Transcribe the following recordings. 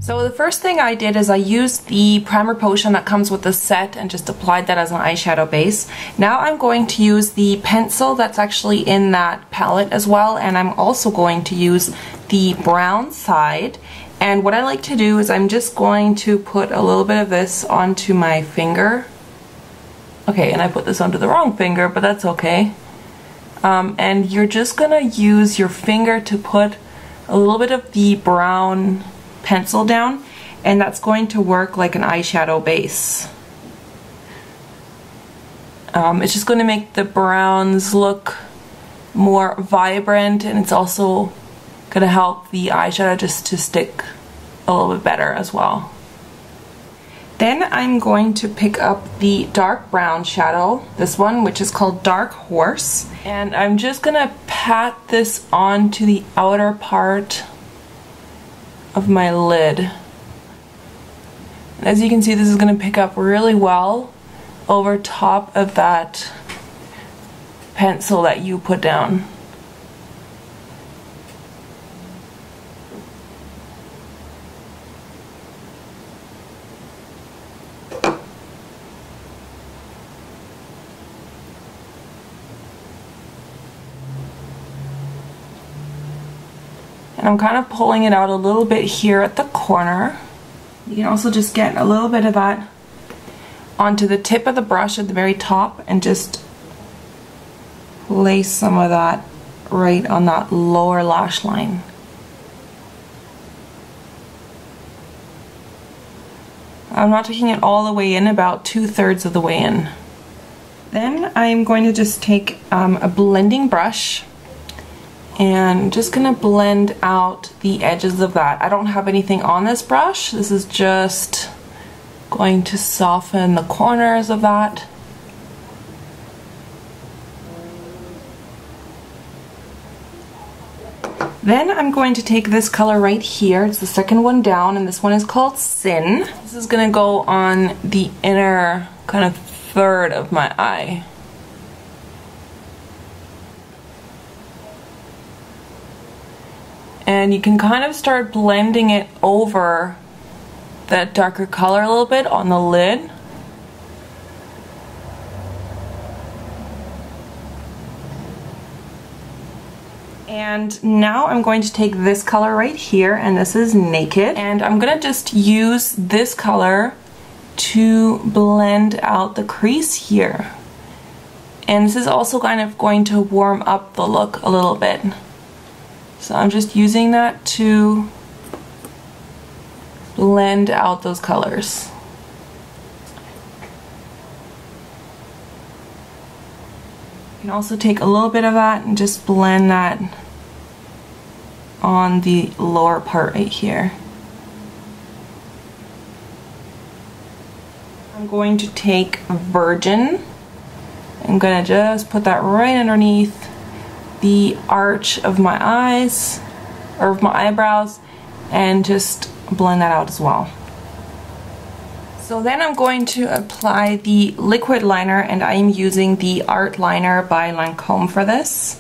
So the first thing I did is I used the primer potion that comes with the set and just applied that as an eyeshadow base. Now I'm going to use the pencil that's actually in that palette as well, and I'm also going to use the brown side. And what I like to do is I'm just going to put a little bit of this onto my finger. Okay, and I put this onto the wrong finger, but that's okay. And you're just gonna use your finger to put a little bit of the brown pencil down, and that's going to work like an eyeshadow base. It's just going to make the browns look more vibrant, and it's also going to help the eyeshadow just to stick a little bit better as well. Then I'm going to pick up the dark brown shadow, this one, which is called Dark Horse, and I'm just going to pat this onto the outer part of my lid. And as you can see, this is going to pick up really well over top of that pencil that you put down. And I'm kind of pulling it out a little bit here at the corner. You can also just get a little bit of that onto the tip of the brush at the very top and just place some of that right on that lower lash line. I'm not taking it all the way in, about 2/3 of the way in. Then I'm going to just take a blending brush and just gonna blend out the edges of that. I don't have anything on this brush. This is just going to soften the corners of that. Then I'm going to take this color right here. It's the second one down, and this one is called Sin. This is gonna go on the inner kind of third of my eye. And you can kind of start blending it over that darker color a little bit on the lid. And now I'm going to take this color right here, and this is Naked, and I'm gonna just use this color to blend out the crease here. And this is also kind of going to warm up the look a little bit. So I'm just using that to blend out those colors. You can also take a little bit of that and just blend that on the lower part right here. I'm going to take Virgin. I'm gonna just put that right underneath the arch of my eyes, or of my eyebrows, and just blend that out as well. So then I'm going to apply the liquid liner, and I'm using the Art Liner by Lancome for this.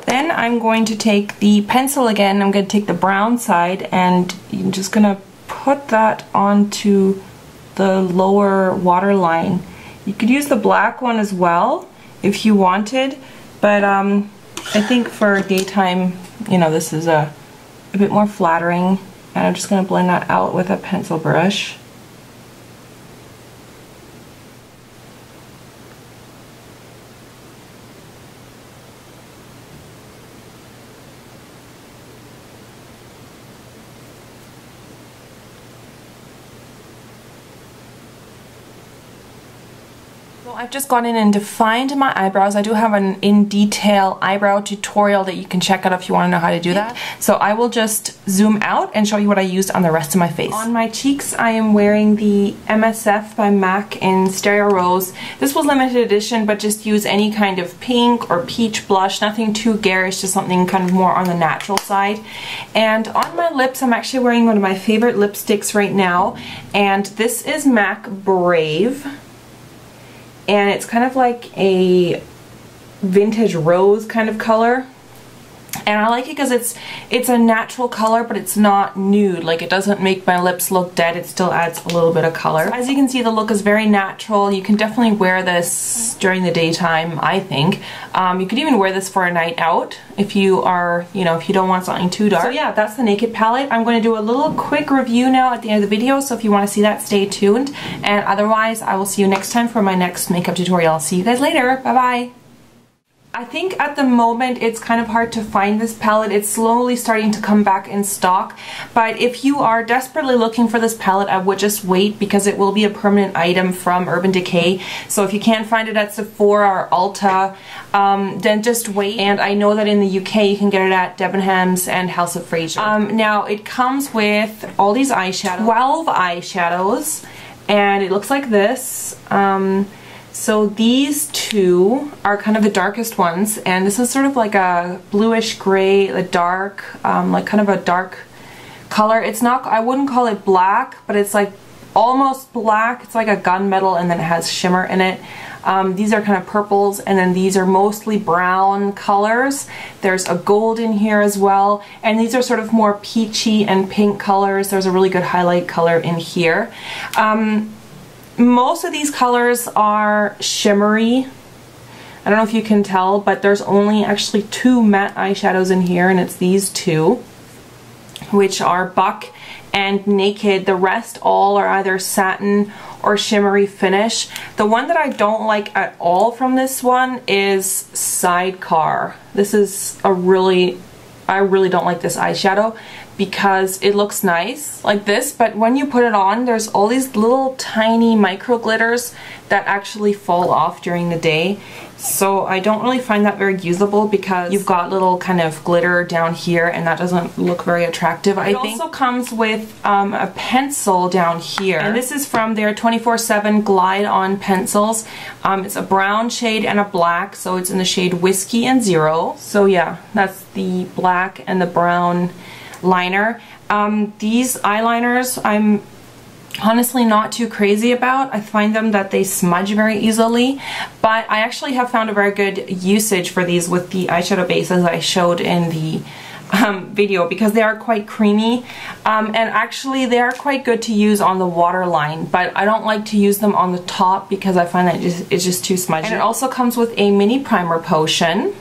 Then I'm going to take the pencil again. I'm going to take the brown side, and I'm just going to put that onto the lower waterline. You could use the black one as well if you wanted, but I think for daytime, you know, this is a bit more flattering, and I'm just going to blend that out with a pencil brush. So I've just gone in and defined my eyebrows. I do have an in detail eyebrow tutorial that you can check out if you want to know how to do that. So I will just zoom out and show you what I used on the rest of my face. On my cheeks I am wearing the MSF by MAC in Stereo Rose. This was limited edition, but just use any kind of pink or peach blush, nothing too garish, just something kind of more on the natural side. And on my lips I'm actually wearing one of my favorite lipsticks right now, and this is MAC Brave. And it's kind of like a vintage rose kind of color. And I like it because it's a natural color, but it's not nude. Like, it doesn't make my lips look dead. It still adds a little bit of color. So as you can see, the look is very natural. You can definitely wear this during the daytime, I think. You could even wear this for a night out if you are, you know, if you don't want something too dark. So yeah, that's the Naked palette. I'm going to do a little quick review now at the end of the video, so if you want to see that, stay tuned. And otherwise, I will see you next time for my next makeup tutorial. I'll see you guys later. Bye-bye. I think at the moment it's kind of hard to find this palette. It's slowly starting to come back in stock, but if you are desperately looking for this palette, I would just wait because it will be a permanent item from Urban Decay. So if you can't find it at Sephora or Ulta, then just wait. And I know that in the UK you can get it at Debenhams and House of Fraser. Now it comes with all these eyeshadows, 12 eyeshadows, and it looks like this. So these two are kind of the darkest ones, and this is sort of like a bluish gray, a dark, like kind of a dark color. It's not, I wouldn't call it black, but it's like almost black. It's like a gunmetal, and then it has shimmer in it. These are kind of purples, and then these are mostly brown colors. There's a gold in here as well, and these are sort of more peachy and pink colors. There's a really good highlight color in here. Most of these colors are shimmery. I don't know if you can tell, but there's only actually 2 matte eyeshadows in here, and it's these 2, which are Buck and Naked. The rest all are either satin or shimmery finish. The one that I don't like at all from this one is Sidecar. This is a I really don't like this eyeshadow because it looks nice like this, but when you put it on, there's all these little tiny micro glitters that actually fall off during the day. So I don't really find that very usable because you've got little kind of glitter down here, and that doesn't look very attractive, I think. It also comes with a pencil down here, and this is from their 24/7 Glide On pencils. It's a brown shade and a black, so it's in the shade Whiskey and Zero. So yeah, that's the black and the brown liner. These eyeliners I'm honestly not too crazy about. I find them that they smudge very easily, but I actually have found a very good usage for these with the eyeshadow bases I showed in the video, because they are quite creamy, and actually they are quite good to use on the waterline, but I don't like to use them on the top because I find that it's just too smudgy. And it also comes with a mini primer potion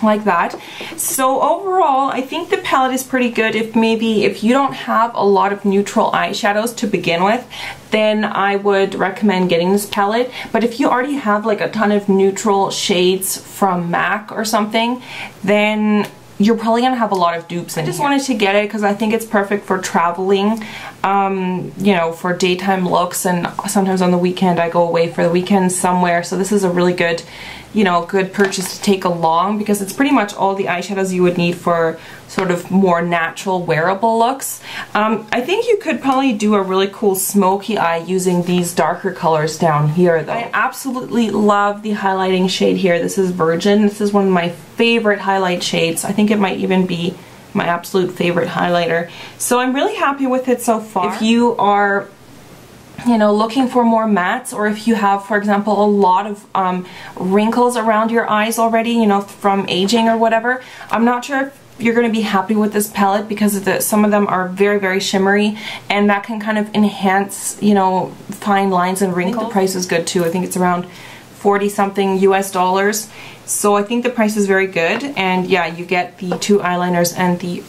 like that. So overall, I think the palette is pretty good. If you don't have a lot of neutral eyeshadows to begin with, then I would recommend getting this palette. But if you already have like a ton of neutral shades from MAC or something, then you're probably gonna have a lot of dupes in here. I just wanted to get it because I think it's perfect for traveling, you know, for daytime looks, and sometimes on the weekend I go away for the weekend somewhere. So this is a really good, you know, good purchase to take along, because it's pretty much all the eyeshadows you would need for sort of more natural wearable looks. I think you could probably do a really cool smoky eye using these darker colors down here though. I absolutely love the highlighting shade here. This is Virgin. This is one of my favorite highlight shades. I think it might even be my absolute favorite highlighter. So I'm really happy with it so far. If you are, you know, looking for more mattes, or if you have, for example, a lot of wrinkles around your eyes already, you know, from aging or whatever, I'm not sure if you're going to be happy with this palette, because some of them are very, very shimmery, and that can kind of enhance, you know, fine lines and wrinkles. The price is good too. I think it's around 40 something US. So I think the price is very good, and yeah, you get the 2 eyeliners and the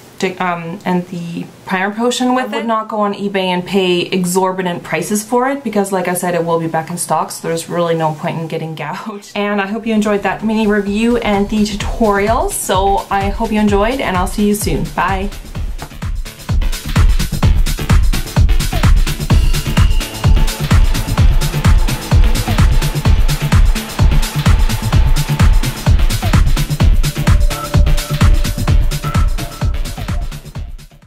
primer potion with it. I would not go on eBay and pay exorbitant prices for it, because like I said, it will be back in stock, so there's really no point in getting gouged. And I hope you enjoyed that mini review and the tutorial. So I hope you enjoyed, and I'll see you soon. Bye!